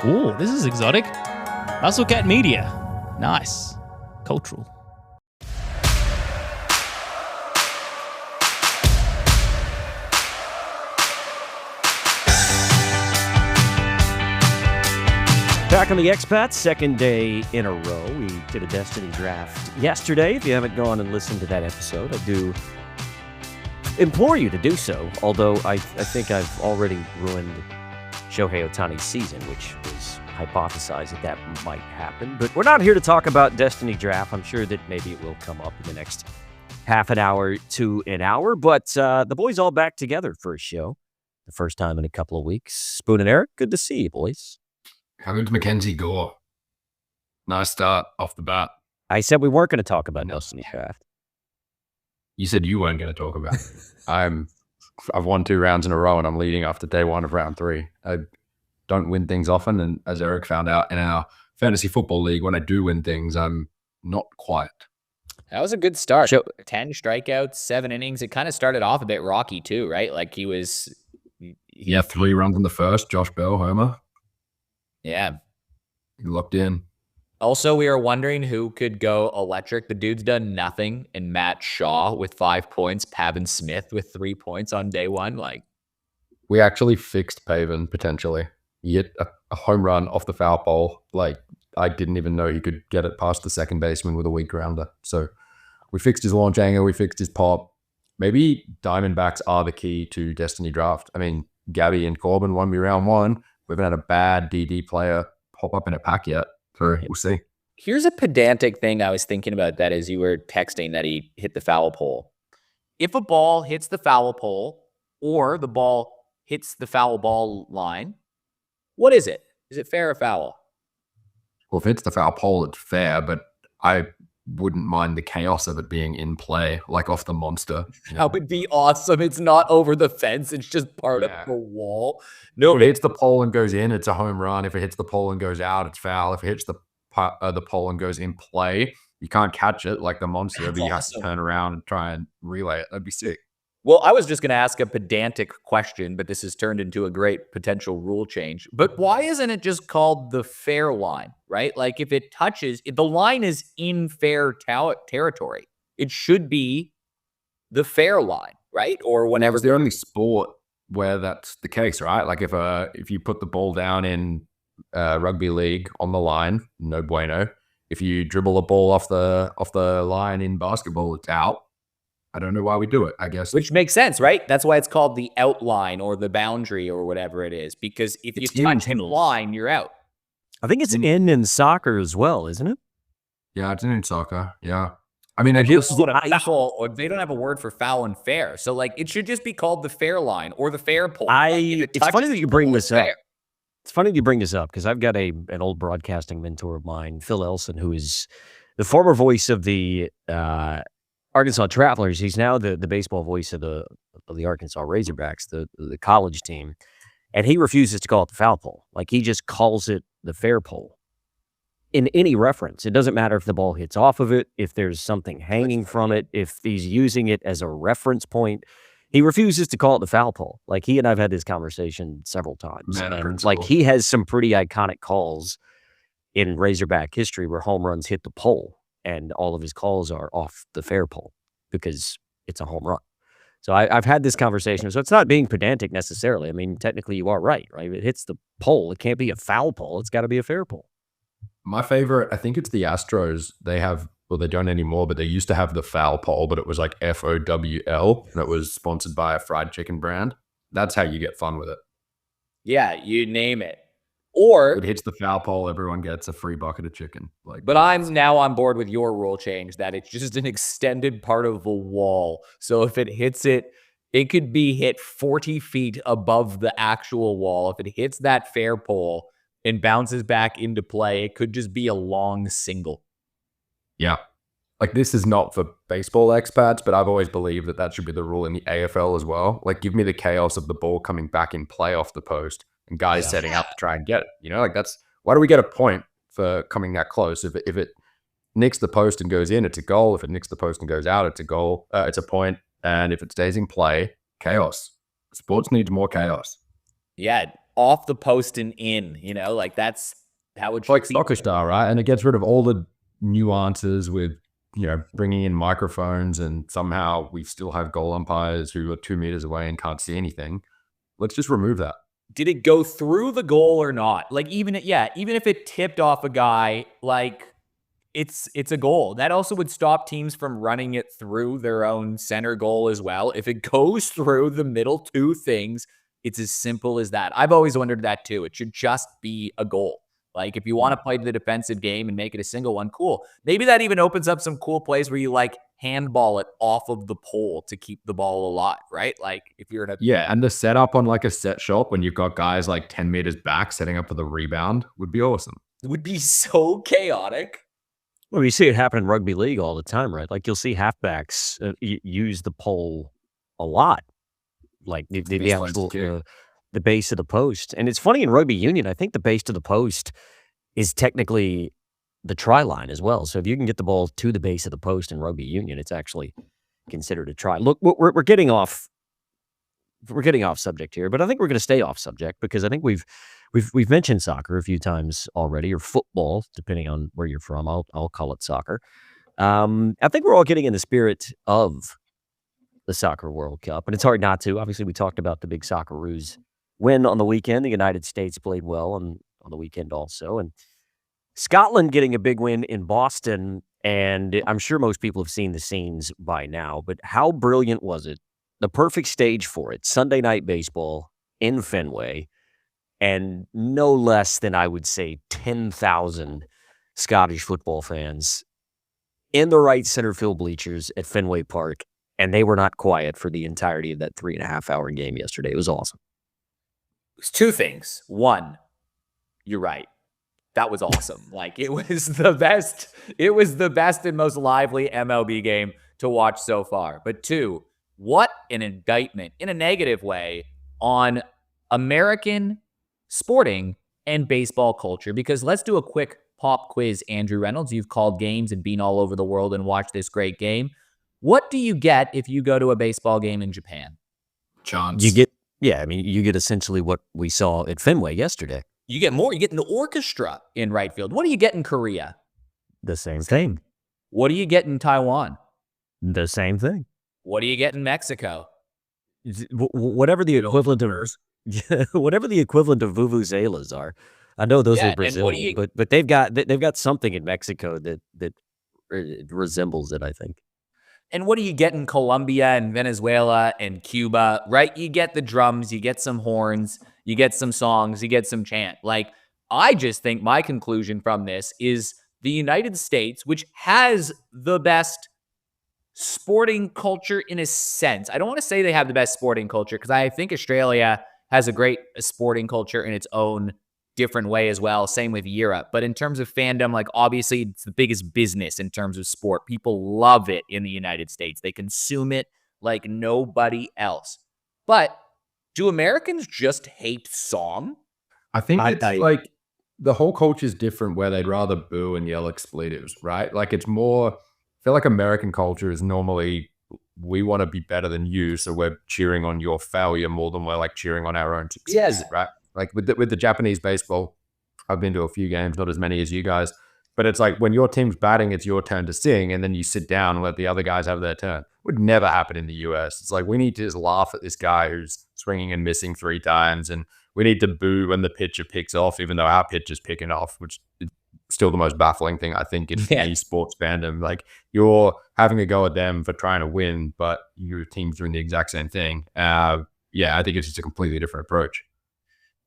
Ooh, this is exotic. Muscle Cat Media. Nice. Cultural. Back on the Expats, second day in a row. We did a Destiny draft yesterday. If you haven't gone and listened to that episode, I do implore you to do so. Although I think I've already ruined Shohei Ohtani's season, which was hypothesized that might happen. But we're not here to talk about Destiny draft. I'm sure that maybe it will come up in the next half an hour to an hour. But the boys all back together for a show. The first time in a couple of weeks. Spoon and Eric, good to see you, boys. How good's Mackenzie Gore? Nice start off the bat. I said we weren't going to talk about Destiny draft. You said you weren't going to talk about it. I've won 2 rounds in a row and I'm leading after day 1 of round 3. I don't win things often, and as Eric found out in our fantasy football league, when I do win things, I'm not quiet. That was a good start. 10 strikeouts, 7 innings. It kind of started off a bit rocky too, right? Like he 3 runs in the first. Josh Bell, homer. Yeah. He locked in. Also, we are wondering who could go electric. The dude's done nothing, and Matt Shaw with 5 points, Pavin Smith with 3 points on day 1. We actually fixed Pavin potentially. He hit a home run off the foul pole. I didn't even know he could get it past the second baseman with a weak grounder. So we fixed his launch angle. We fixed his pop. Maybe Diamondbacks are the key to Destiny draft. I mean, Gabby and Corbin won me round 1. We haven't had a bad DD player pop up in a pack yet, so we'll see. Here's a pedantic thing I was thinking about that as you were texting that he hit the foul pole. If a ball hits the foul pole or the ball hits the foul ball line, what is it? Is it fair or foul? Well, if it's the foul pole, it's fair, but I wouldn't mind the chaos of it being in play, like off the monster. That would be awesome. It's not over the fence. It's just part of the wall. No, if it hits the pole and goes in, it's a home run. If it hits the pole and goes out, it's foul. If it hits the pole and goes in play, you can't catch it like the monster, but you have to turn around and try and relay it. That'd be sick. Well, I was just going to ask a pedantic question, but this has turned into a great potential rule change. But why isn't it just called the fair line, right? Like if it touches, if the line is in fair territory, it should be the fair line, right? Or whenever. It's the only sport where that's the case, right? Like if you put the ball down in rugby league on the line, no bueno. If you dribble a ball off the line in basketball, it's out. I don't know why we do it, I guess. Which makes sense, right? That's why it's called the outline or the boundary or whatever it is. Because if you touch the line, you're out. I think it's in soccer as well, isn't it? Yeah, it's in soccer. Yeah. I mean, foul, or they don't have a word for foul and fair. So it should just be called the fair line or the fair pole. It's funny that you bring this up. It's funny that you bring this up because I've got an old broadcasting mentor of mine, Phil Elson, who is the former voice of the Arkansas Travelers. He's now the baseball voice of the Arkansas Razorbacks, the college team, and he refuses to call it the foul pole. Like he just calls it the fair pole in any reference. It doesn't matter if the ball hits off of it, if there's something hanging from it, if he's using it as a reference point. He refuses to call it the foul pole. Like he and I've had this conversation several times. And he has some pretty iconic calls in Razorback history where home runs hit the pole. And all of his calls are off the fair pole because it's a home run. So I've had this conversation. So it's not being pedantic necessarily. I mean, technically you are right? If it hits the pole, it can't be a foul pole. It's got to be a fair pole. My favorite, I think it's the Astros. They have, well, they don't anymore, but they used to have the foul pole, but it was like FOWL, and it was sponsored by a fried chicken brand. That's how you get fun with it. Yeah, you name it. Or if it hits the foul pole, everyone gets a free bucket of chicken. But I'm now on board with your rule change that it's just an extended part of a wall. So if it hits it, it could be hit 40 feet above the actual wall. If it hits that fair pole and bounces back into play, it could just be a long single. Yeah. This is not for baseball expats, but I've always believed that should be the rule in the AFL as well. Give me the chaos of the ball coming back in play off the post. And guys setting up to try and get it. That's why do we get a point for coming that close? If it nicks the post and goes in, it's a goal. If it nicks the post and goes out, it's a goal. It's a point. And if it stays in play, chaos. Sports needs more chaos. Yeah. off the post and in, like that's how it should Like be. soccer style, right? And it gets rid of all the nuances with, bringing in microphones, and somehow we still have goal umpires who are 2 meters away and can't see anything. Let's just remove that. Did it go through the goal or not? Like even if it tipped off a guy, like it's a goal. That also would stop teams from running it through their own center goal as well. If it goes through the middle two things, it's as simple as that. I've always wondered that too. It should just be a goal. Like if you want to play the defensive game and make it a single one, cool. Maybe that even opens up some cool plays where you like handball it off of the pole to keep the ball alive, right? Like if you're in a Yeah, and the setup on like a set shot when you've got guys like 10 meters back setting up for the rebound would be awesome. it would be so chaotic. Well, you see it happen in rugby league all the time, right? Like you'll see halfbacks use the pole a lot, like the actual the base of the post. And it's funny in rugby union, I think the base of the post is technically the try line as well. So if you can get the ball to the base of the post in rugby union, it's actually considered a try. Look, we're getting off subject here, but I think we're going to stay off subject because I think we've mentioned soccer a few times already, or football, depending on where you're from. I'll call it soccer. I think we're all getting in the spirit of the Soccer World Cup, and it's hard not to. Obviously, we talked about the big Socceroos win on the weekend. The United States played well on the weekend also, and Scotland getting a big win in Boston. And I'm sure most people have seen the scenes by now, but how brilliant was it? The perfect stage for it. Sunday night baseball in Fenway, and no less than, I would say, 10,000 Scottish football fans in the right center field bleachers at Fenway Park, and they were not quiet for the entirety of that 3.5-hour game yesterday. It was awesome. It's two things. One, you're right. That was awesome. Like it was the best. It was the best and most lively MLB game to watch so far. But two, what an indictment in a negative way on American sporting and baseball culture. Because let's do a quick pop quiz, Andrew Reynolds. You've called games and been all over the world and watched this great game. What do you get if you go to a baseball game in Japan? Chance. You get essentially what we saw at Fenway yesterday. You get more. You get an orchestra in right field. What do you get in Korea? The same thing. What do you get in Taiwan? The same thing. What do you get in Mexico? Whatever the equivalent of vuvuzelas are. I know those are Brazilian, but they've got something in Mexico that resembles it, I think. And what do you get in Colombia and Venezuela and Cuba, right? You get the drums, you get some horns, you get some songs, you get some chant. Like, I just think my conclusion from this is the United States, which has the best sporting culture in a sense. I don't want to say they have the best sporting culture because I think Australia has a great sporting culture in its own different way as well. Same with Europe. But in terms of fandom, like obviously it's the biggest business in terms of sport. People love it in the United States. They consume it like nobody else. But do Americans just hate song? I think it's like the whole culture is different where they'd rather boo and yell expletives, right? Like it's more, I feel like American culture is normally we want to be better than you, so we're cheering on your failure more than we're like cheering on our own success, right? Like with the Japanese baseball, I've been to a few games, not as many as you guys, but it's like when your team's batting, it's your turn to sing, and then you sit down and let the other guys have their turn. It would never happen in the US. It's like we need to just laugh at this guy who's swinging and missing 3 times, and we need to boo when the pitcher picks off, even though our pitcher's picking off, which is still the most baffling thing, I think, in any sports fandom. Like, you're having a go at them for trying to win, but your team's doing the exact same thing. I think it's just a completely different approach.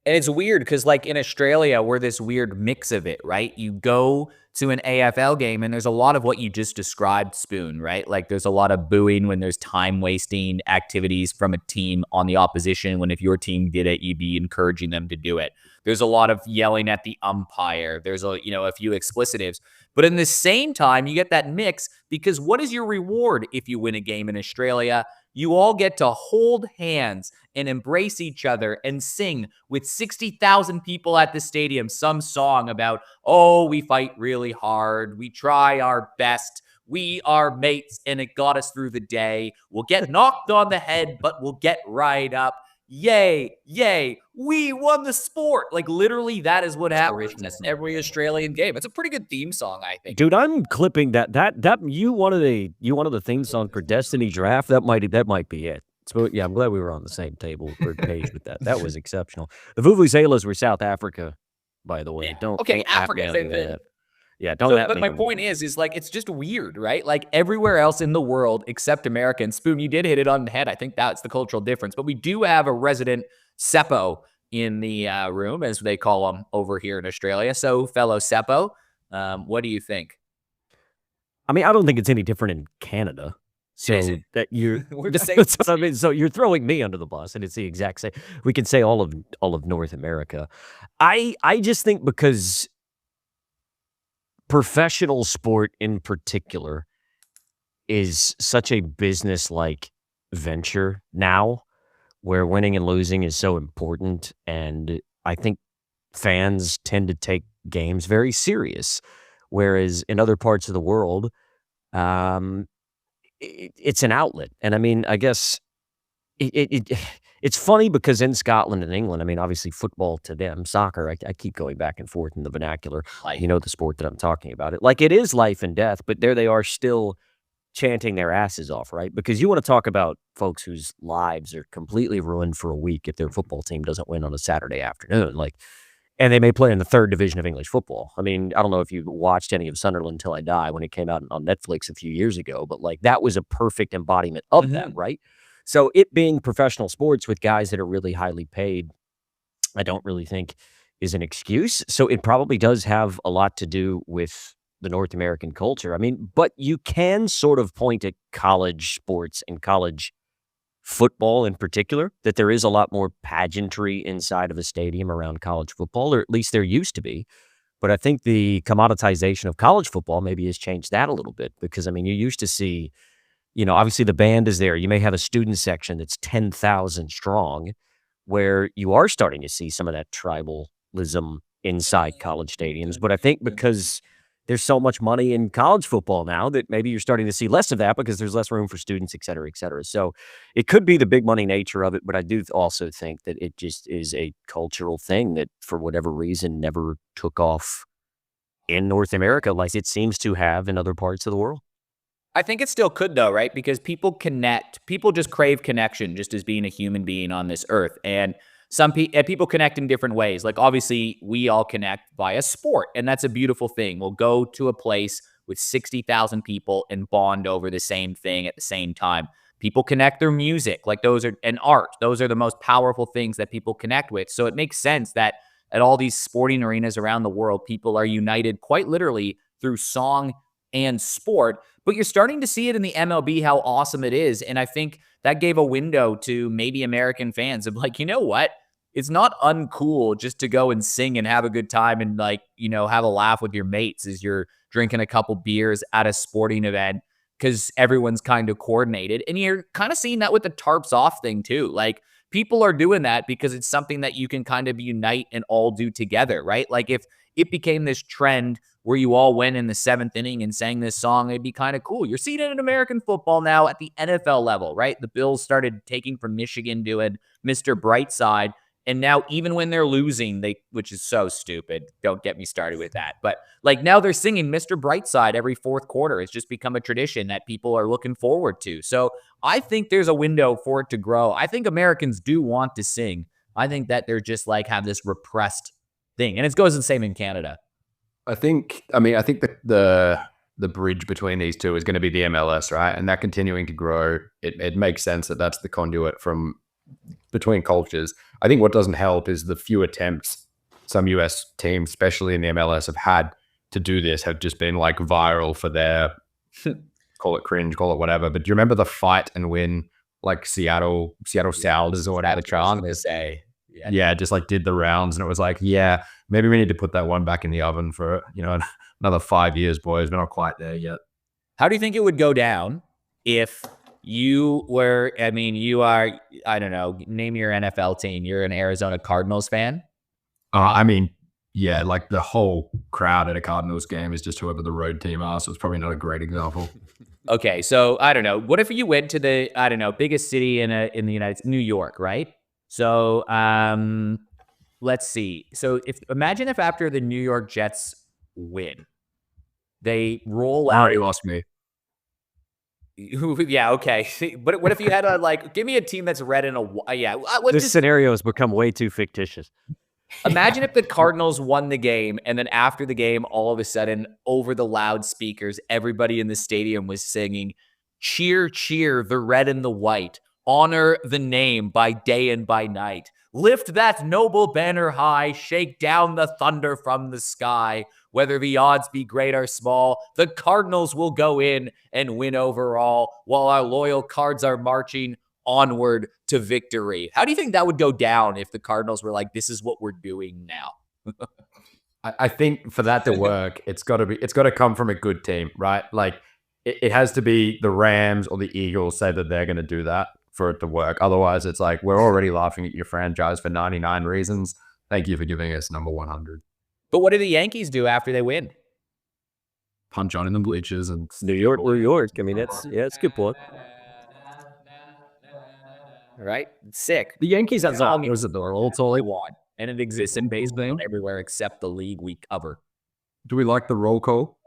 And it's weird because, like, in Australia, we're this weird mix of it, right? You go to an AFL game and there's a lot of what you just described, Spoon, right? Like, there's a lot of booing when there's time-wasting activities from a team on the opposition, when if your team did it, you'd be encouraging them to do it. There's a lot of yelling at the umpire. There's a few explicitives. But in the same time, you get that mix because what is your reward if you win a game in Australia? You all get to hold hands and embrace each other and sing with 60,000 people at the stadium some song about, oh, we fight really hard. We try our best. We are mates, and it got us through the day. We'll get knocked on the head, but we'll get right up. yay, yay, we won the sport. Like literally that is what happens in every Australian game. It's a pretty good theme song, I think. Dude, I'm clipping that you wanted the theme song for Destiny Draft. That might be it. So yeah, I'm glad we were on the same page with that. That was exceptional. The Vuvuzelas were South Africa, by the way. Don't Africa, same thing. Yeah, don't. So, but my point is like it's just weird, right? Like everywhere else in the world except America. And Spoon, you did hit it on the head. I think that's the cultural difference. But we do have a resident Seppo in the room, as they call them over here in Australia. So, fellow Seppo, what do you think? I mean, I don't think it's any different in Canada. So that you're We're the same. so you're throwing me under the bus, and it's the exact same. We can say all of North America. I just think because professional sport in particular is such a business-like venture now, where winning and losing is so important, and I think fans tend to take games very serious, whereas in other parts of the world, it's an outlet. And I mean, I guess it's funny because in Scotland and England, I mean, obviously football to them, soccer, I keep going back and forth in the vernacular. You know the sport that I'm talking about. It is life and death, but there they are still chanting their asses off, right? Because you want to talk about folks whose lives are completely ruined for a week if their football team doesn't win on a Saturday afternoon. And they may play in the third division of English football. I mean, I don't know if you watched any of Sunderland Till I Die when it came out on Netflix a few years ago, but that was a perfect embodiment of that, right? So it being professional sports with guys that are really highly paid, I don't really think is an excuse. So it probably does have a lot to do with the North American culture. I mean, but you can sort of point at college sports and college football in particular, that there is a lot more pageantry inside of a stadium around college football, or at least there used to be. But I think the commoditization of college football maybe has changed that a little bit because, I mean, you used to see, obviously the band is there. You may have a student section that's 10,000 strong where you are starting to see some of that tribalism inside college stadiums. But I think because there's so much money in college football now that maybe you're starting to see less of that because there's less room for students, et cetera, et cetera. So it could be the big money nature of it, but I do also think that it just is a cultural thing that for whatever reason never took off in North America like it seems to have in other parts of the world. I think it still could though, right? Because people just crave connection just as being a human being on this earth. And some people connect in different ways. Like obviously we all connect via sport and that's a beautiful thing. We'll go to a place with 60,000 people and bond over the same thing at the same time. People connect through music, and art. Those are the most powerful things that people connect with. So it makes sense that at all these sporting arenas around the world, people are united quite literally through song and sport. But you're starting to see it in the MLB, how awesome it is. And I think that gave a window to maybe American fans of like, you know what? It's not uncool just to go and sing and have a good time and have a laugh with your mates as you're drinking a couple beers at a sporting event because everyone's kind of coordinated. And you're kind of seeing that with the tarps off thing too. Like people are doing that because it's something that you can kind of unite and all do together, right? Like if it became this trend where you all went in the 7th inning and sang this song, it'd be kind of cool. You're seeing it in American football now at the NFL level, right? The Bills started taking from Michigan doing Mr. Brightside. And now even when they're losing, which is so stupid, don't get me started with that. But now they're singing Mr. Brightside every fourth quarter. It's just become a tradition that people are looking forward to. So I think there's a window for it to grow. I think Americans do want to sing. I think that they're just have this repressed thing. And it goes the same in Canada. I think that the bridge between these two is going to be the MLS, right? And that continuing to grow, it makes sense that that's the conduit from between cultures. I think what doesn't help is the few attempts some US teams, especially in the MLS, have had to do this have just been viral for their call it cringe, call it whatever. But do you remember the fight and win Seattle Sounders or whatever? Trying to say. Yeah, just did the rounds, and it was maybe we need to put that one back in the oven for another 5 years, boys. We're not quite there yet. How do you think it would go down if you were? I mean, you are. I don't know. Name your NFL team. You're an Arizona Cardinals fan. Yeah, the whole crowd at a Cardinals game is just whoever the road team are. So it's probably not a great example. Okay, so I don't know. What if you went to the biggest city in the United States, New York, right? So let's see. So imagine if after the New York Jets win, they roll out. You lost me. Yeah, okay. But what if you had give me a team that's red and a yeah? This scenario has become way too fictitious. Imagine if the Cardinals won the game, and then after the game, all of a sudden, over the loudspeakers, everybody in the stadium was singing, "Cheer, cheer, the red and the white. Honor the name by day and by night. Lift that noble banner high. Shake down the thunder from the sky. Whether the odds be great or small, the Cardinals will go in and win overall, while our loyal Cards are marching onward to victory." How do you think that would go down if the Cardinals were like, this is what we're doing now? I think for that to work, it's got to come from a good team, right? Like it has to be the Rams or the Eagles say that they're going to do that for it to work. Otherwise, it's like, we're already laughing at your franchise for 99 reasons. Thank you for giving us number 100. But what do the Yankees do after they win? Punch on in the bleachers and New York. I mean, it's a good point. Right? It's sick. the Yankees have Song that. It was adorable. It's all They they want. want. And it exists in baseball everywhere except the league we cover. Do we like the roll call?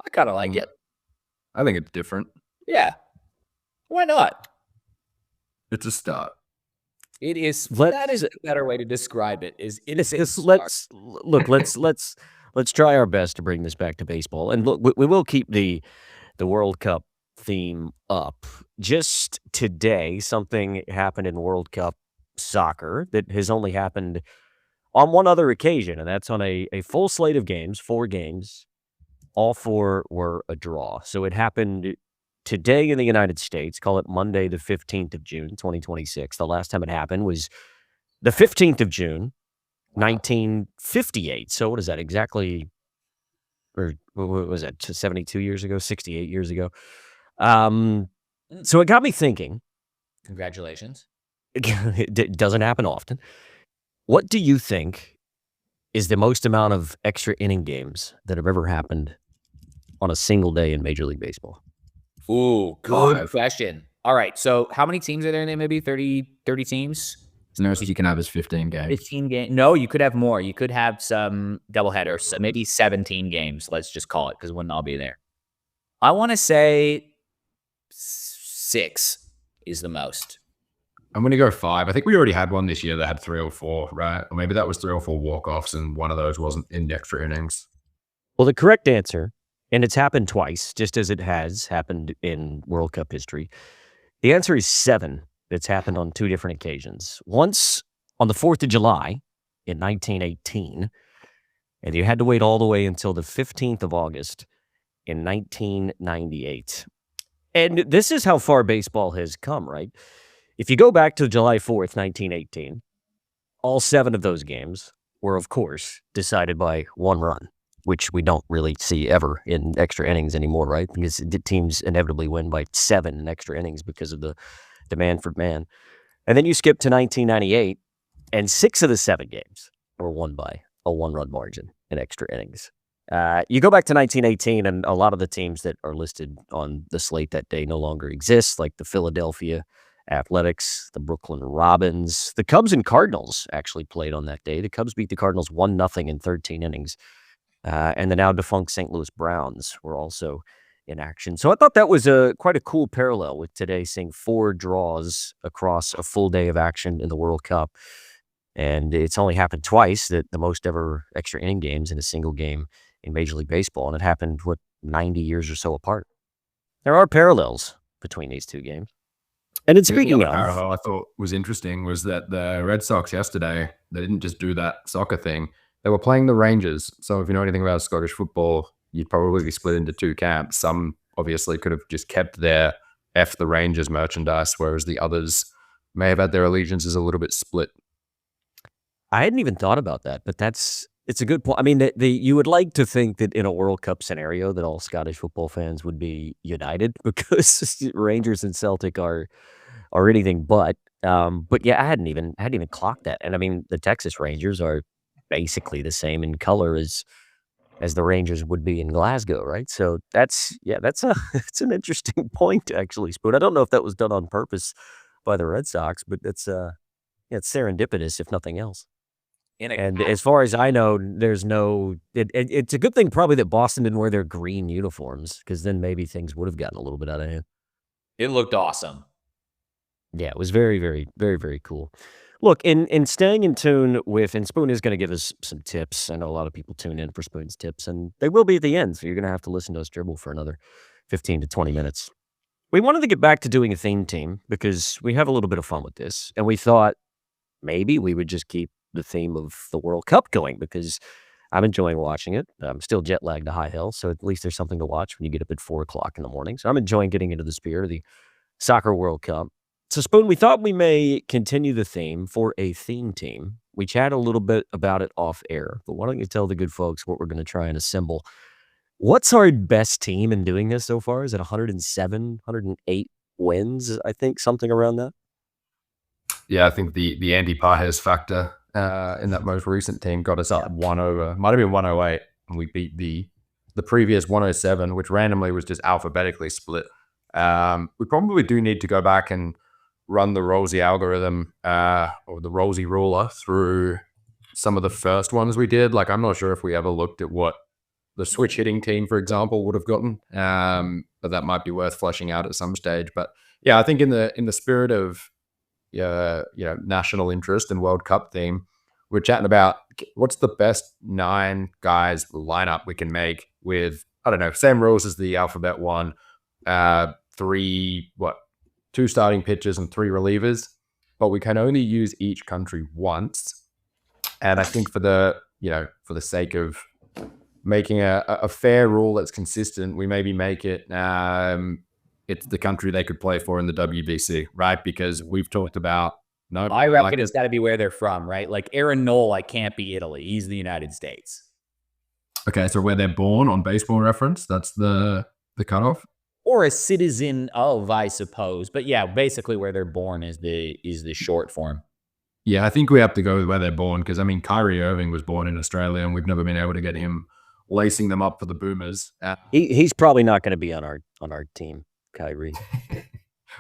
I kind of like it. I think it's different. Yeah. Why not? It's a start. It is. That is a better way to describe it. Is it is Let's try our best to bring this back to baseball, and look, we will keep the World Cup theme up. Just today, something happened in World Cup soccer that has only happened on one other occasion, and that's on a full slate of games, 4 games. All 4 were a draw. So it happened today in the United States. Call it Monday, the 15th of June, 2026. The last time it happened was the 15th of June, 1958. So what is that exactly? Or what was that? 72 years ago, 68 years ago. So it got me thinking. Congratulations. It doesn't happen often. What do you think is the most amount of extra inning games that have ever happened on a single day in Major League Baseball? Ooh, good question. All right. So how many teams are there in there? Maybe 30 teams? The most you can have is 15 games. 15 games. No, you could have more. You could have some doubleheaders. So maybe 17 games. Let's just call it, because it wouldn't all be there. I want to say 6 is the most. I'm going to go 5. I think we already had one this year that had 3 or 4, right? Or maybe that was 3 or 4 walk-offs, and one of those wasn't in extra innings. Well, the correct answer, and it's happened twice, just as it has happened in World Cup history, the answer is 7. It's happened on 2 different occasions. Once on the 4th of July in 1918, and you had to wait all the way until the 15th of August in 1998. And this is how far baseball has come, right? If you go back to July 4th, 1918, all 7 of those games were, of course, decided by 1 run, which we don't really see ever in extra innings anymore, right? Because teams inevitably win by 7 in extra innings because of the demand for man. And then you skip to 1998, and 6 of the 7 games were won by a 1-run margin in extra innings. You go back to 1918, and a lot of the teams that are listed on the slate that day no longer exist, like the Philadelphia Athletics, the Brooklyn Robins. The Cubs and Cardinals actually played on that day. The Cubs beat the Cardinals 1-0 in 13 innings. And the now defunct St. Louis Browns were also in action. So I thought that was quite a cool parallel with today, seeing 4 draws across a full day of action in the World Cup. And it's only happened twice, that the most ever extra inning games in a single game in Major League Baseball. And it happened, 90 years or so apart. There are parallels between these 2 games. And it's speaking of, parallel I thought was interesting was that the Red Sox yesterday, they didn't just do that soccer thing. They were playing the Rangers. So if you know anything about Scottish football, you'd probably be split into 2 camps. Some obviously could have just kept their F the Rangers merchandise, whereas the others may have had their allegiances a little bit split. I hadn't even thought about that, but it's a good point. I mean, you would like to think that in a World Cup scenario that all Scottish football fans would be united, because Rangers and Celtic are anything but. But yeah, I hadn't even clocked that. And I mean, the Texas Rangers are basically the same in color as the Rangers would be in Glasgow, right? So it's an interesting point, actually, Spoon. I don't know if that was done on purpose by the Red Sox, but it's it's serendipitous, if nothing else. And as far as I know, there's no. It's a good thing probably that Boston didn't wear their green uniforms, because then maybe things would have gotten a little bit out of hand. it looked awesome. Yeah, it was very, very, very, very cool. Look, in staying in tune with, and Spoon is going to give us some tips. I know a lot of people tune in for Spoon's tips, and they will be at the end, so you're going to have to listen to us dribble for another 15 to 20 minutes. We wanted to get back to doing a theme team because we have a little bit of fun with this, and we thought maybe we would just keep the theme of the World Cup going, because I'm enjoying watching it. I'm still jet lagged to high hell, so at least there's something to watch when you get up at 4 o'clock in the morning. So I'm enjoying getting into the spirit of the Soccer World Cup. So, Spoon, we thought we may continue the theme for a theme team. We chatted a little bit about it off air, but why don't you tell the good folks what we're going to try and assemble? What's our best team in doing this so far? Is it 107, 108 wins? I think something around that. Yeah, I think the Andy Pajes factor in that most recent team got us up 1 over, might have been 108, and we beat the previous 107, which randomly was just alphabetically split. We probably do need to go back and run the Rosie algorithm or the Rosie ruler through some of the first ones we did. Like, I'm not sure if we ever looked at what the switch hitting team, for example, would have gotten, but that might be worth fleshing out at some stage. But yeah, I think in the spirit of national interest and World Cup theme, we're chatting about what's the best 9 guys lineup we can make with, I don't know, same rules as the alphabet one, 2 starting pitchers and 3 relievers, but we can only use each country once. And I think for the sake of making a fair rule that's consistent, we maybe make it it's the country they could play for in the WBC, right? Because we've talked about I reckon it's got to be where they're from, right? Like Aaron Noel, can't be Italy. He's the United States. Okay, so where they're born on Baseball Reference, that's the cutoff. Or a citizen of, I suppose. But yeah, basically where they're born is the short form. Yeah, I think we have to go with where they're born, because, I mean, Kyrie Irving was born in Australia, and we've never been able to get him lacing them up for the Boomers. He's probably not going to be on our team, Kyrie.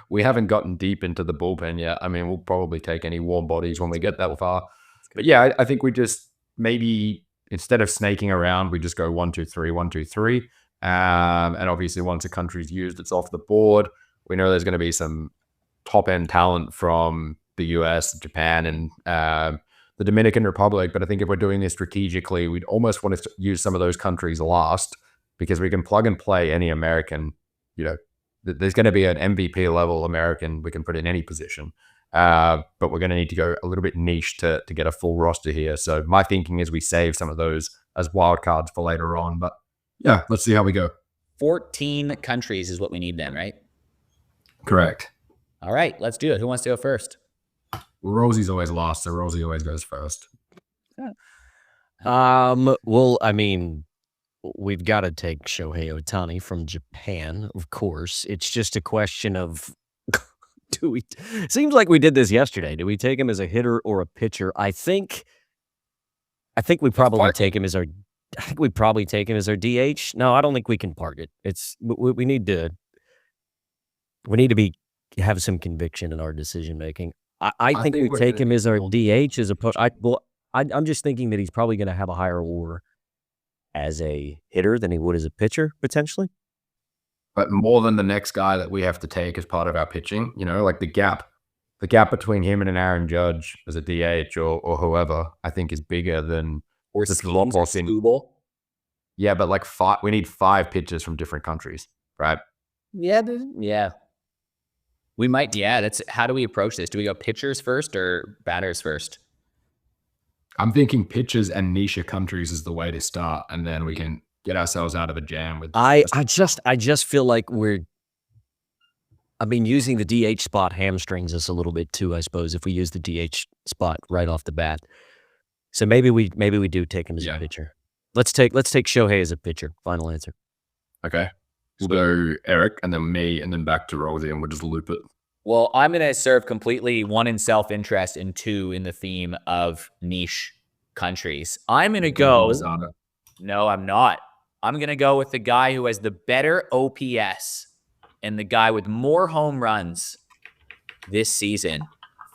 We haven't gotten deep into the bullpen yet. I mean, we'll probably take any warm bodies when we get that far. But yeah, I think we just maybe, instead of snaking around, we just go 1, 2, 3, 1, 2, 3. And obviously, once a country's used, it's off the board. We know there's going to be some top-end talent from the US, Japan, and the Dominican Republic. But I think if we're doing this strategically, we'd almost want to use some of those countries last, because we can plug and play any American. There's going to be an MVP level American we can put in any position. But we're going to need to go a little bit niche to get a full roster here. So my thinking is we save some of those as wild cards for later on. But yeah, let's see how we go. 14 countries is what we need then, right? Correct. All right, let's do it. Who wants to go first? Well, Rosie's always last, so Rosie always goes first. Well, I mean, we've got to take Shohei Ohtani from Japan, of course. It's just a question of seems like we did this yesterday. Do we take him as a hitter or a pitcher? I think we probably take him as our DH. No, I don't think we can park it. We need to have some conviction in our decision making. I think we take him as our DH as opposed. I'm just thinking that he's probably going to have a higher WAR as a hitter than he would as a pitcher potentially. But more than the next guy that we have to take as part of our pitching, like the gap between him and an Aaron Judge as a DH or whoever, I think is bigger than or Skubal. Yeah, but like we need 5 pitchers from different countries, right? Yeah. We might. Yeah, that's how do we approach this? Do we go pitchers first or batters first? I'm thinking pitchers and niche countries is the way to start, and then we can get ourselves out of a jam with. I just feel like using the DH spot hamstrings us a little bit too, I suppose, if we use the DH spot right off the bat. So maybe we do take him as a pitcher. Let's take Shohei as a pitcher. Final answer. Okay. We'll go Eric and then me and then back to Rosie, and we'll just loop it. Well, I'm going to serve completely 1 in self-interest and 2 in the theme of niche countries. I'm going to go. No, I'm not. I'm going to go with the guy who has the better OPS and the guy with more home runs this season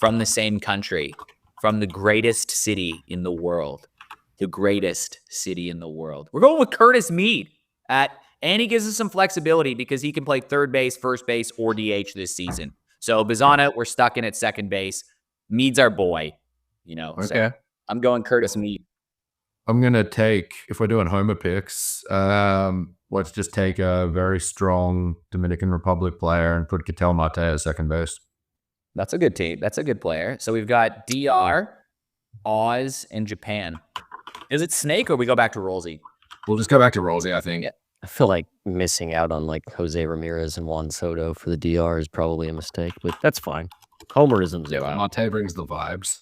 from the same country, from the greatest city in the world. The greatest city in the world. We're going with Curtis Mead and he gives us some flexibility because he can play third base, first base, or DH this season. So Bazana, we're stuck in at second base. Mead's our boy, Okay. So I'm going Curtis Mead. I'm going to take, if we're doing homer picks, let's just take a very strong Dominican Republic player and put Ketel Marte at second base. That's a good team. That's a good player. So we've got DR, Oz, and Japan. Is it Snake or we go back to Rolsey? We'll just go back to Rolsey, I think. Yeah. I feel like missing out on like Jose Ramirez and Juan Soto for the DR is probably a mistake, but that's fine. Homerism's Yeah, Marte brings the vibes.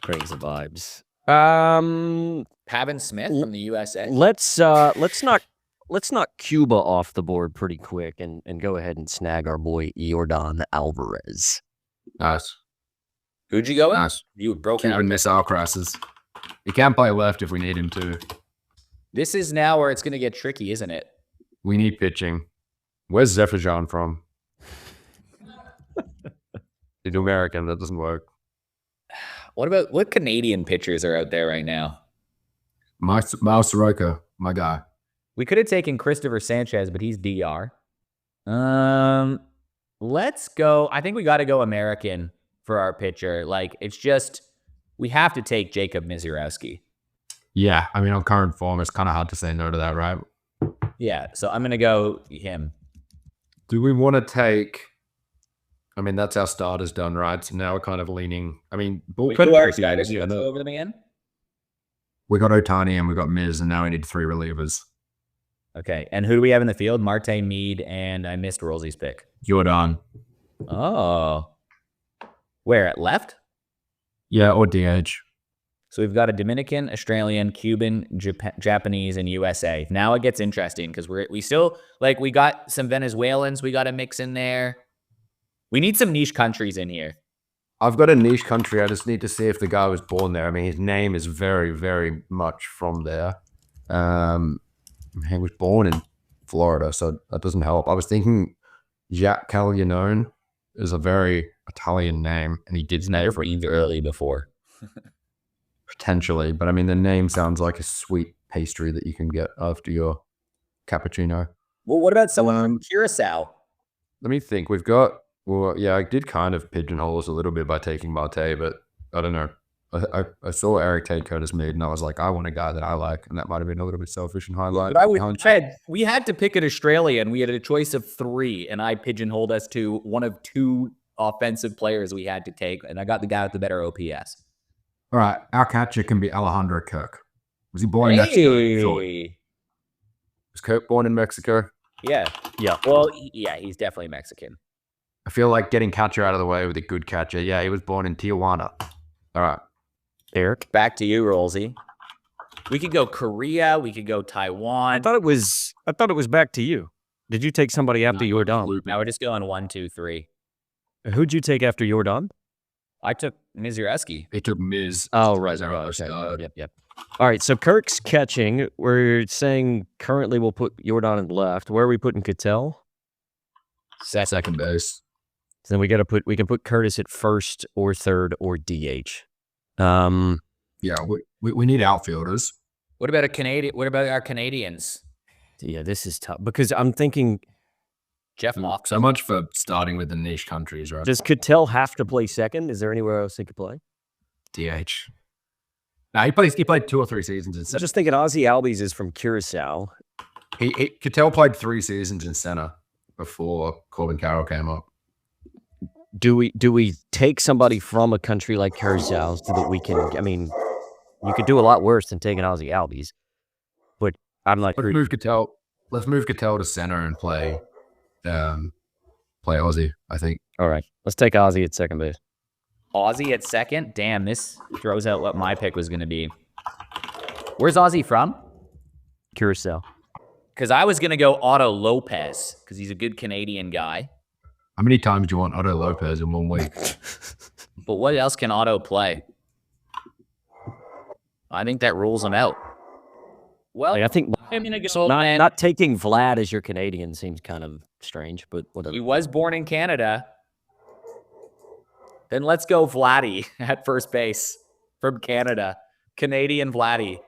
brings the vibes. Pavin Smith from the USA. Let's knock Cuba off the board pretty quick and go ahead and snag our boy Yordan Alvarez. Nice. Who'd you go with? Nice. You broke out. Cuban missile crosses. He can play left if we need him to. This is now where it's going to get tricky, isn't it? We need pitching. Where's Zephyr from? He's American. That doesn't work. What Canadian pitchers are out there right now? Miles Soroka, my guy. We could have taken Christopher Sanchez, but he's DR. Let's go. I think we got to go American for our pitcher. Like, it's just, we have to take Jacob Misiorowski. Yeah, I mean, on current form, it's kind of hard to say no to that, right? Yeah, so I'm going to go him. Do we want to take... I mean, that's our starters done, right? So now we're kind of leaning... I mean, bullpen... Go over them again? We got Otani and we got Miz, and now we need 3 relievers. Okay, and who do we have in the field? Marte, Mead, and I missed Rolsey's pick. Jordan. Oh. Where, at left? Yeah, or DH. So we've got a Dominican, Australian, Cuban, Japanese, and USA. Now it gets interesting because we still, like, we got some Venezuelans we got to mix in there. We need some niche countries in here. I've got a niche country. I just need to see if the guy was born there. I mean, his name is very, very much from there. He was born in Florida, so that doesn't help. I was thinking Jack Caglianone is a very Italian name, and he did Never for either early before. potentially, but I mean, the name sounds like a sweet pastry that you can get after your cappuccino. Well, what about someone from Curacao? Let me think. We've got... Well, yeah, I did kind of pigeonhole us a little bit by taking Marte, but I don't know. I saw Eric take Curtis Mead, and I was like, I want a guy that I like, and that might have been a little bit selfish and highlight. But we had to pick an Australian. We had a choice of 3, and I pigeonholed us to one of 2 offensive players we had to take, and I got the guy with the better OPS. All right, our catcher can be Alejandro Kirk. Was he born in Mexico? Was Kirk born in Mexico? Yeah. Well, yeah, he's definitely Mexican. I feel like getting catcher out of the way with a good catcher. Yeah, he was born in Tijuana. All right. Eric? Back to you, Rolsey. We could go Korea. We could go Taiwan. I thought it was back to you. Did you take somebody after Yordan? Now we're just going 1, 2, 3. Who'd you take after Yordan? I took Misiorowski. He took Miz. Oh, right. Okay. Yep. All right, so Kirk's catching. We're saying currently we'll put Yordan in left. Where are we putting Ketel? Second base. So then we can put Curtis at first or third or DH. Yeah, we need outfielders. What about our Canadians? Yeah, this is tough because I'm thinking, Jeff Mock. So much for starting with the niche countries, right? does Ketel have to play second? Is there anywhere else he could play? DH. No, he played 2 or 3 seasons in I'm center. just thinking Ozzy Albies is from Curacao. Ketel played 3 seasons in center before Corbin Carroll came up. Do we take somebody from a country like Curacao so that we can? I mean, you could do a lot worse than taking Ozzy Albies, but I'm like, Let's move Ketel. Let's move Ketel to center and play Ozzy. I think. all right, let's take Ozzy at second base. Ozzy at second? Damn, this throws out what my pick was going to be. Where's Ozzy from? Curacao. Because I was going to go Otto Lopez because he's a good Canadian guy. How many times do you want Otto Lopez in 1 week? But what else can Otto play? I think that rules him out. Well, Like, I think I'm going to go. not taking Vlad as your Canadian seems kind of strange, but whatever. He was born in Canada. Then let's go Vladdy at first base from Canada. Canadian Vladdy.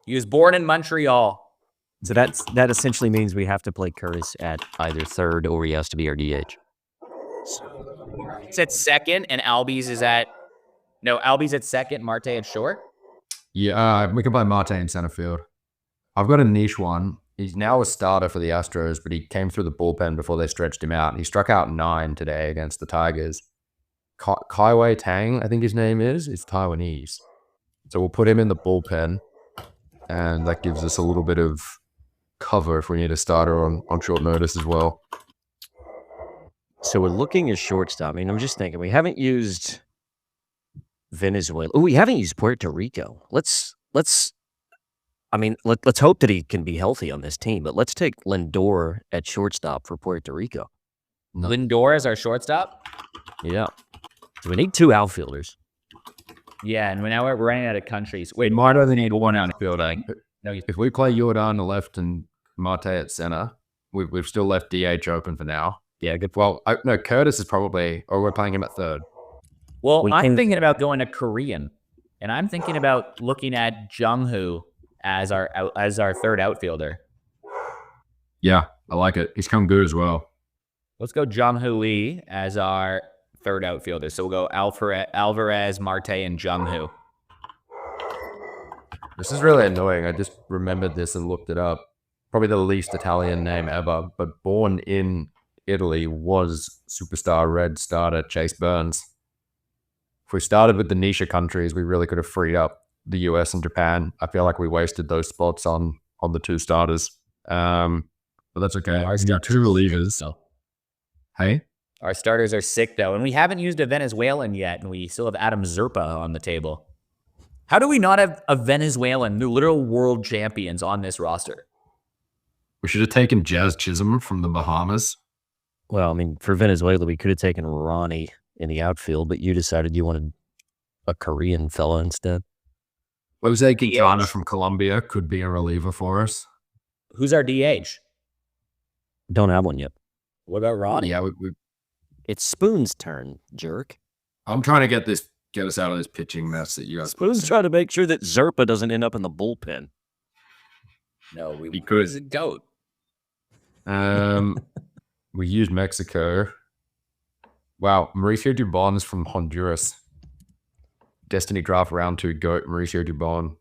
He was born in Montreal. So that essentially means we have to play Curtis at either third or he has to be our DH. It's at second, and Albies at second, Marte at short. Yeah, we can play Marte in center field. I've got a niche one. He's now a starter for the Astros, but he came through the bullpen before they stretched him out. He struck out 9 today against the Tigers. Kaiwei Tang, I think his name is. It's Taiwanese. So we'll put him in the bullpen, and that gives us a little bit of cover if we need a starter on short notice as well. So we're looking at shortstop. I mean, I'm just thinking, we haven't used Venezuela. Oh, we haven't used Puerto Rico. Let's hope that he can be healthy on this team, but let's take Lindor at shortstop for Puerto Rico. No. Lindor as our shortstop? Yeah. So we need 2 outfielders. Yeah, and now we're running out of countries. Wait, Might only need 1 outfield. no, If we play Jordan on the left and Marte at center, we've still left DH open for now. Yeah, good. Well, no, Curtis is probably, or we're playing him at third. well, We I'm can- thinking about going to Korean, and I'm thinking about looking at Jung-hoo as our third outfielder. Yeah, I like it. He's come good as well. Let's go Jung-hoo Lee as our third outfielder. So we'll go Alvarez, Marte, and Jung-hoo. This is really annoying. I just remembered this and looked it up. Probably the least Italian name ever, but born in Italy was superstar Red starter Chase Burns. If we started with the niche countries, we really could have freed up the US and Japan. I feel like we wasted those spots on the 2 starters. But that's okay. I got 2 relievers. So Hey? our starters are sick, though, and we haven't used a Venezuelan yet, and we still have Adam Zerpa on the table. How do we not have a Venezuelan, the literal world champions, on this roster? We should have taken Jazz Chisholm from the Bahamas. Well, I mean, for Venezuela, we could have taken Ronnie in the outfield, but you decided you wanted a Korean fella instead. Jose Quintana from Colombia could be a reliever for us. Who's our DH? Don't have one yet. What about Ronnie? Yeah, It's Spoon's turn, jerk. I'm trying to get us out of this pitching mess that you guys. Spoon's trying to make sure that Zerpa doesn't end up in the bullpen. No, He could. He's a goat. We used Mexico. Wow, Mauricio Dubon is from Honduras. Destiny Draft Round 2 GOAT, Mauricio Dubon.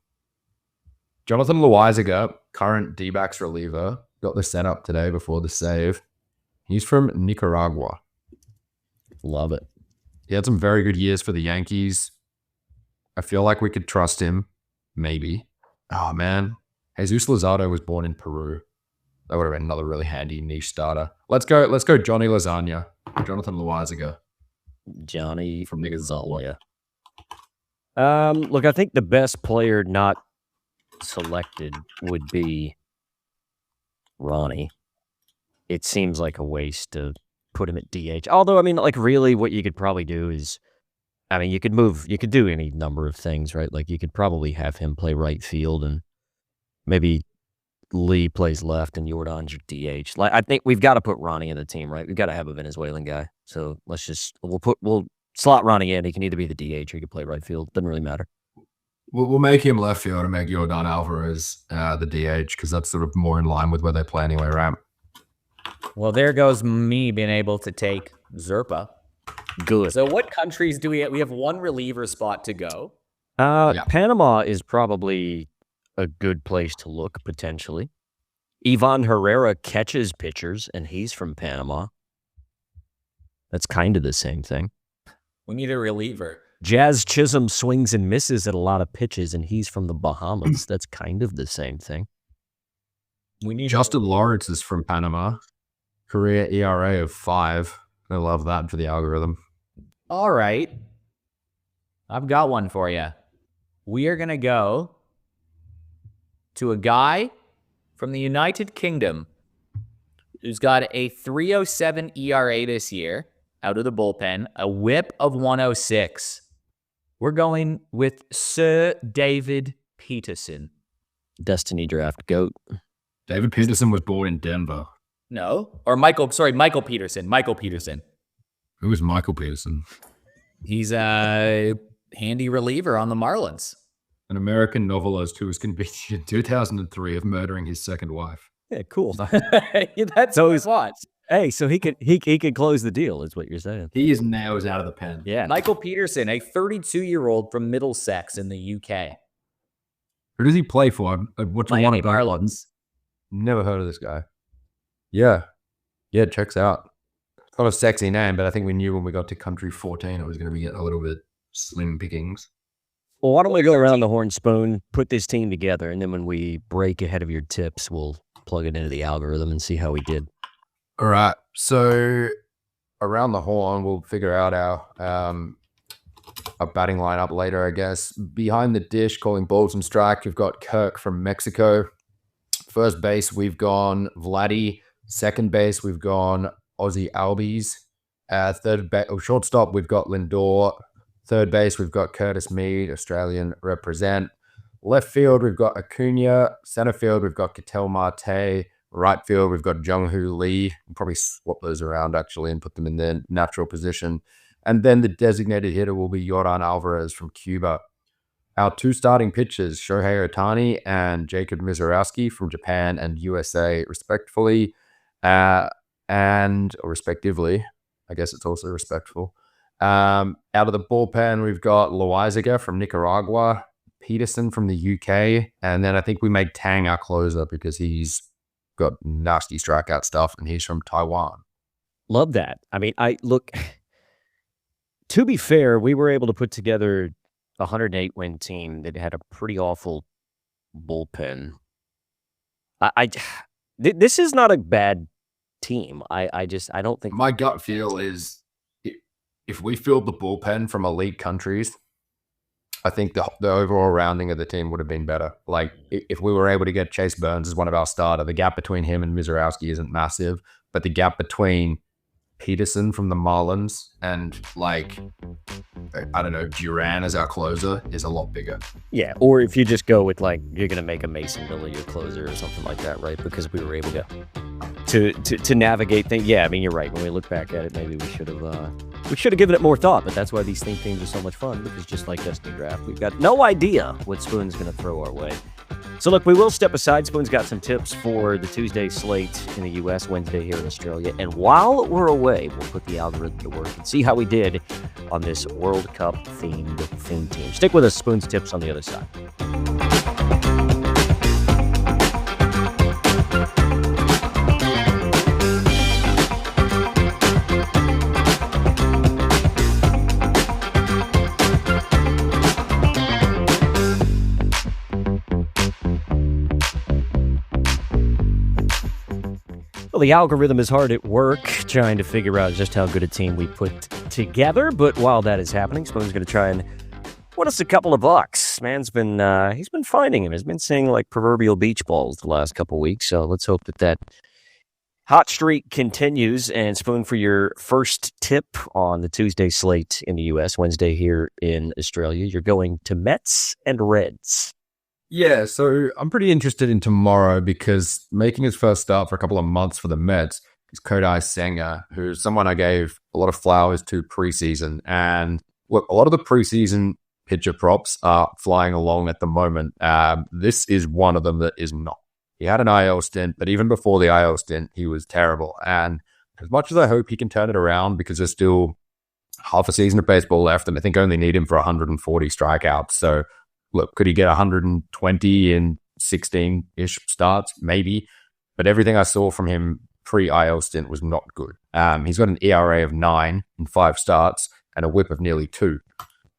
Jonathan Loizaga, current D-backs reliever, got the setup today before the save. He's from Nicaragua. Love it. He had some very good years for the Yankees. I feel like we could trust him. Maybe. Oh, man. Jesus Luzardo was born in Peru. That would have been another really handy niche starter. Let's go Johnny Lasagna. Jonathan Loizaga. Johnny From Nicaragua. Look, I think the best player not selected would be Ronnie. It seems like a waste to put him at DH. Although, I mean, like, really what you could probably do is, I mean, you could do any number of things, right? Like, you could probably have him play right field and maybe Lee plays left and Jordan's your DH. Like, I think we've got to put Ronnie in the team, right? We've got to have a Venezuelan guy. So we'll slot Ronnie in. He can either be the DH or he can play right field. Doesn't really matter. We'll make him left field and make Jordan Alvarez the DH because that's sort of more in line with where they play anyway, right? Well, there goes me being able to take Zerpa. Good. So what countries do we have? We have one reliever spot to go. Yeah. Panama is probably a good place to look, potentially. Ivan Herrera catches pitchers, and he's from Panama. That's kind of the same thing. We need a reliever. Jazz Chisholm swings and misses at a lot of pitches, and he's from the Bahamas. That's kind of the same thing. We need Justin Lawrence is from Panama. Career ERA of 5. I love that for the algorithm. All right. I've got one for you. We are going to go to a guy from the United Kingdom who's got a 3.07 ERA this year out of the bullpen, a whip of 106. We're going with Sir David Peterson. Destiny Draft GOAT. David Peterson was born in Denver. No. Or Michael Peterson. Michael Peterson. Who was Michael Peterson? He's a handy reliever on the Marlins. An American novelist who was convicted in 2003 of murdering his second wife. Yeah, cool. That's So what he's- I watch. Hey, so he could close the deal, is what you're saying. He is now out of the pen. Yeah. Michael Peterson, a 32-year-old from Middlesex in the UK. Who does he play for? What's one Miami of those? Marlins. Never heard of this guy. Yeah. Yeah, it checks out. It's not a sexy name, but I think we knew when we got to country 14 it was going to be a little bit slim pickings. Well, why don't we go around the horn, Spoon, put this team together, and then when we break ahead of your tips, we'll plug it into the algorithm and see how we did. All right. So around the horn, we'll figure out our batting lineup later, I guess. Behind the dish, calling balls and strikes, we've got Kirk from Mexico. First base, we've gone Vladdy. Second base, we've gone Ozzy Albies. Shortstop, we've got Lindor. Third base, we've got Curtis Mead, Australian represent. Left field, we've got Acuna. Center field, we've got Ketel Marte. Right field, we've got Jung-Hoo Lee. We'll probably swap those around, actually, and put them in their natural position. And then the designated hitter will be Yordan Alvarez from Cuba. Our two starting pitchers, Shohei Ohtani and Jacob Mizorowski from Japan and USA, respectively. Or respectively. I guess it's also respectful. Out of the bullpen, we've got Loaizaga from Nicaragua, Peterson from the UK, and then I think we made Tang our closer because he's got nasty strikeout stuff, and he's from Taiwan. Love that. I mean, to be fair, we were able to put together a 108-win team that had a pretty awful bullpen. This is not a bad team. I don't think My gut feel is if we filled the bullpen from elite countries, I think the overall rounding of the team would have been better. Like, if we were able to get Chase Burns as one of our starter, the gap between him and Mizorowski isn't massive, but the gap between Peterson from the Marlins and, like, I don't know, Duran as our closer is a lot bigger. Yeah, or if you just go with, like, you're going to make a Mason Miller your closer or something like that, right? Because we were able to navigate things. Yeah, I mean, you're right. When we look back at it, maybe we should have given it more thought, but that's why these theme teams are so much fun, because just like Destiny Draft, we've got no idea what Spoon's going to throw our way. So look, we will step aside. Spoon's got some tips for the Tuesday slate in the U.S., Wednesday here in Australia. And while we're away, we'll put the algorithm to work and see how we did on this World Cup-themed theme team. Stick with us. Spoon's tips on the other side. Well, the algorithm is hard at work trying to figure out just how good a team we put together. But while that is happening, Spoon's going to try and win us a couple of bucks. Man's been he's been finding him. He's been seeing like proverbial beach balls the last couple of weeks. So let's hope that hot streak continues. And Spoon, for your first tip on the Tuesday slate in the U.S., Wednesday here in Australia, you're going to Mets and Reds. Yeah, so I'm pretty interested in tomorrow because making his first start for a couple of months for the Mets is Kodai Senga, who's someone I gave a lot of flowers to preseason. And look, a lot of the preseason pitcher props are flying along at the moment. This is one of them that is not. He had an IL stint, but even before the IL stint, he was terrible. And as much as I hope he can turn it around, because there's still half a season of baseball left, and I think I only need him for 140 strikeouts. So look, could he get 120 in 16-ish starts? Maybe. But everything I saw from him pre-IL stint was not good. He's got an ERA of 9 in 5 starts and a whip of nearly 2.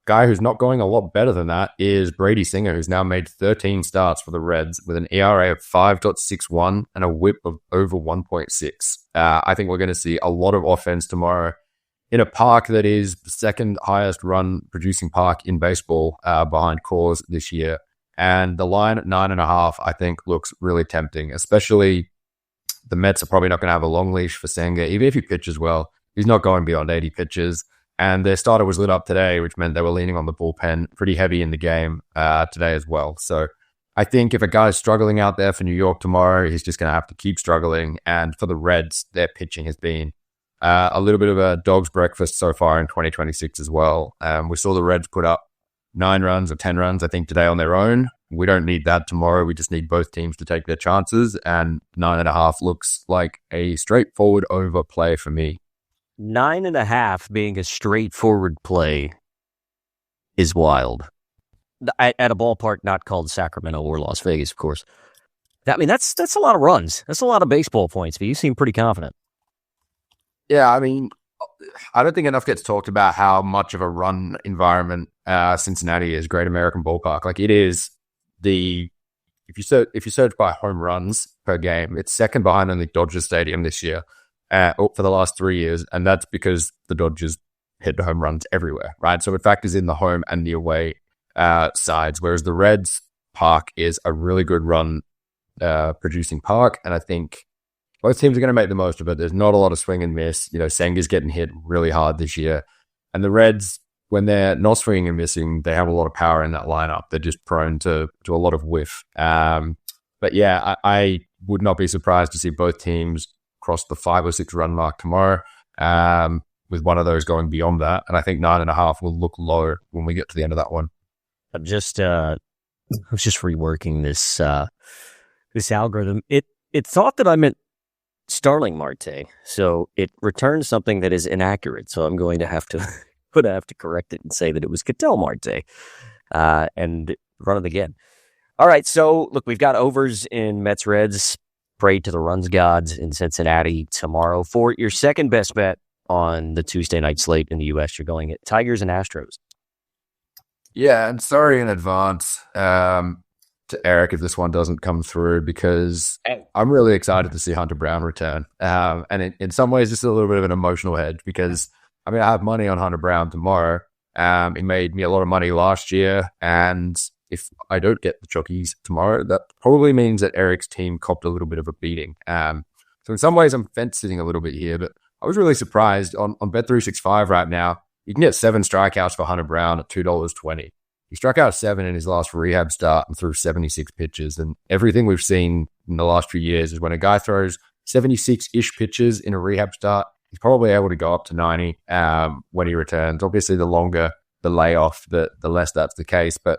Guy who's not going a lot better than that is Brady Singer, who's now made 13 starts for the Reds with an ERA of 5.61 and a whip of over 1.6. I think we're going to see a lot of offense tomorrow in a park that is the second highest run producing park in baseball behind Coors this year. And the line at 9.5, I think, looks really tempting, especially the Mets are probably not going to have a long leash for Senga. Even if he pitches well, he's not going beyond 80 pitches. And their starter was lit up today, which meant they were leaning on the bullpen pretty heavy in the game today as well. So I think if a guy's struggling out there for New York tomorrow, he's just going to have to keep struggling. And for the Reds, their pitching has been A little bit of a dog's breakfast so far in 2026 as well. We saw the Reds put up 9 runs or 10 runs, I think, today on their own. We don't need that tomorrow. We just need both teams to take their chances, and 9.5 looks like a straightforward over play for me. 9.5 being a straightforward play is wild. At a ballpark not called Sacramento or Las Vegas, of course. I mean, that's a lot of runs. That's a lot of baseball points, but you seem pretty confident. Yeah, I mean, I don't think enough gets talked about how much of a run environment Cincinnati is. Great American Ballpark, like it is if you search by home runs per game, it's second behind only Dodger Stadium this year for the last 3 years, and that's because the Dodgers hit home runs everywhere, right? So it factors in the home and the away sides, whereas the Reds park is a really good run producing park, and I think both teams are going to make the most of it. There's not a lot of swing and miss. Senga's getting hit really hard this year, and the Reds, when they're not swinging and missing, they have a lot of power in that lineup. They're just prone to a lot of whiff. But yeah, I would not be surprised to see both teams cross the 5 or 6 run mark tomorrow, with one of those going beyond that. And I think 9.5 will look low when we get to the end of that one. I was just reworking this algorithm. It thought that I meant Starling Marte, so it returned something that is inaccurate. So I'm going to have to correct it and say that it was Ketel Marte, and run it again. All right, so look, we've got overs in Mets Reds. Pray to the runs gods in Cincinnati tomorrow. For your second best bet on the Tuesday night slate in the U.S., you're going at Tigers and Astros. Yeah, and sorry in advance to Eric if this one doesn't come through, because I'm really excited to see Hunter Brown return. And in some ways, it's a little bit of an emotional hedge because, I mean, I have money on Hunter Brown tomorrow. He made me a lot of money last year, and if I don't get the jockeys tomorrow, that probably means that Eric's team copped a little bit of a beating. So in some ways, I'm fence-sitting a little bit here, but I was really surprised. On Bet365 right now, you can get 7 strikeouts for Hunter Brown at $2.20. He struck out 7 in his last rehab start and threw 76 pitches. And everything we've seen in the last few years is when a guy throws 76-ish pitches in a rehab start, he's probably able to go up to 90 when he returns. Obviously, the longer the layoff, the less that's the case. But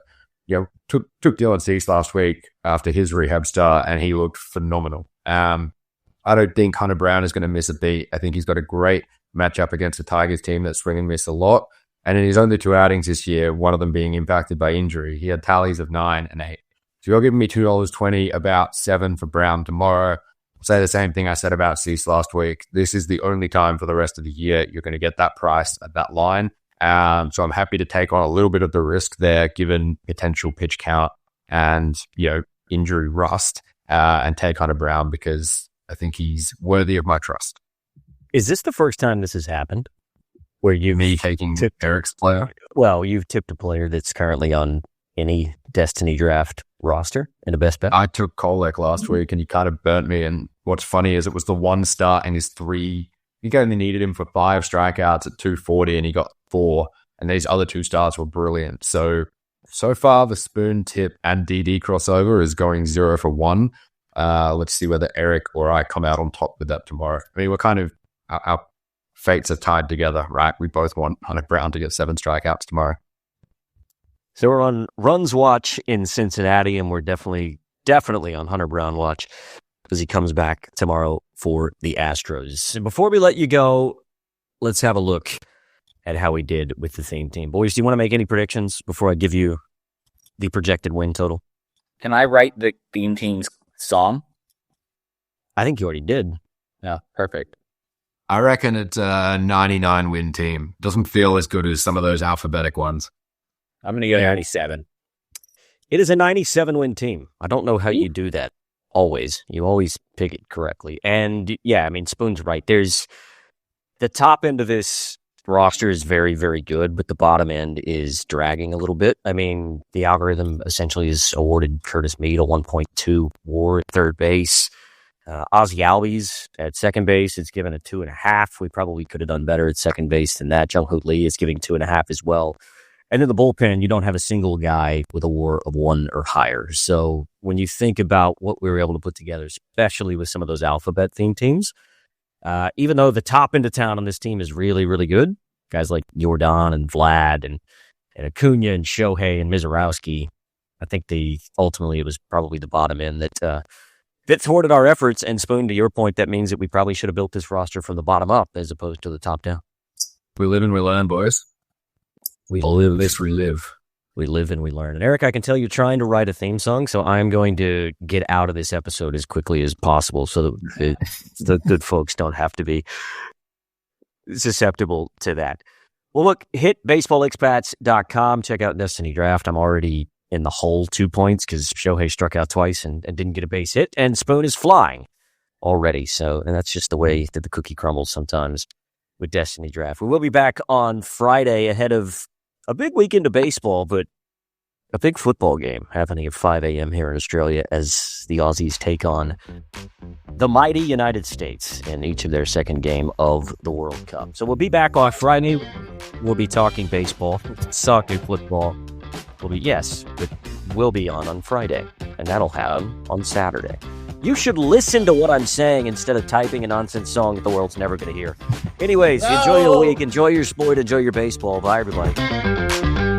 took Dylan Cease last week after his rehab start, and he looked phenomenal. I don't think Hunter Brown is going to miss a beat. I think he's got a great matchup against the Tigers team that swing and miss a lot. And in his only 2 outings this year, one of them being impacted by injury, he had tallies of 9 and 8. So you're giving me $2.20, about 7 for Brown tomorrow. I'll say the same thing I said about Cease last week. This is the only time for the rest of the year you're going to get that price at that line. So I'm happy to take on a little bit of the risk there, given potential pitch count and injury rust, and take Hunter Brown because I think he's worthy of my trust. Is this the first time this has happened? Where me taking Eric's player? Well, you've tipped a player that's currently on any Destiny draft roster in a best bet. I took Kolek last week and he kind of burnt me. And what's funny is it was the one start in his 3. I think I only needed him for 5 strikeouts at 240 and he got 4. And these other 2 starts were brilliant. So far, the Spoon, Tip, and DD crossover is going 0 for 1. Let's see whether Eric or I come out on top with that tomorrow. I mean, we're kind of, our fates are tied together, right? We both want Hunter Brown to get 7 strikeouts tomorrow. So we're on runs watch in Cincinnati, and we're definitely on Hunter Brown watch because he comes back tomorrow for the Astros. And before we let you go, let's have a look at how we did with the theme team. Boys, do you want to make any predictions before I give you the projected win total? Can I write the theme team's song? I think you already did. Yeah, perfect. I reckon it's a 99 win team. Doesn't feel as good as some of those alphabetic ones. I'm going to go 97. It is a 97 win team. I don't know how you do that. You always pick it correctly. And yeah, I mean, Spoon's right. There's the top end of this roster is very, very good, but the bottom end is dragging a little bit. I mean, the algorithm essentially has awarded Curtis Mead a 1.2 WAR at third base. Ozzie Albies at second base, it's given a 2.5. We probably could have done better at second base than that. Jung Hoo Lee is giving 2.5 as well. And in the bullpen, you don't have a single guy with a WAR of 1 or higher. So when you think about what we were able to put together, especially with some of those alphabet theme teams, Even though the top end of town on this team is really, really good, guys like Jordan and Vlad and Acuna and Shohei and Mizorowski, I think ultimately it was probably the bottom end that thwarted our efforts. And Spoon, to your point, that means that we probably should have built this roster from the bottom up as opposed to the top down. We live and we learn, boys. We live this, we live. We live and we learn. And Eric, I can tell you're trying to write a theme song, so I'm going to get out of this episode as quickly as possible so that the good folks don't have to be susceptible to that. Well, look, hit baseballexpats.com. Check out Destiny Draft. I'm already in the hole 2 points because Shohei struck out twice and didn't get a base hit, and Spoon is flying already. And that's just the way that the cookie crumbles sometimes with Destiny Draft. We will be back on Friday ahead of a big weekend of baseball, but a big football game happening at 5 a.m. here in Australia as the Aussies take on the mighty United States in each of their second game of the World Cup. So we'll be back on Friday. We'll be talking baseball, soccer, football. We'll be on Friday, and that'll have on Saturday. You should listen to what I'm saying instead of typing a nonsense song that the world's never going to hear. Anyways, enjoy your week, enjoy your sport, enjoy your baseball. Bye, everybody.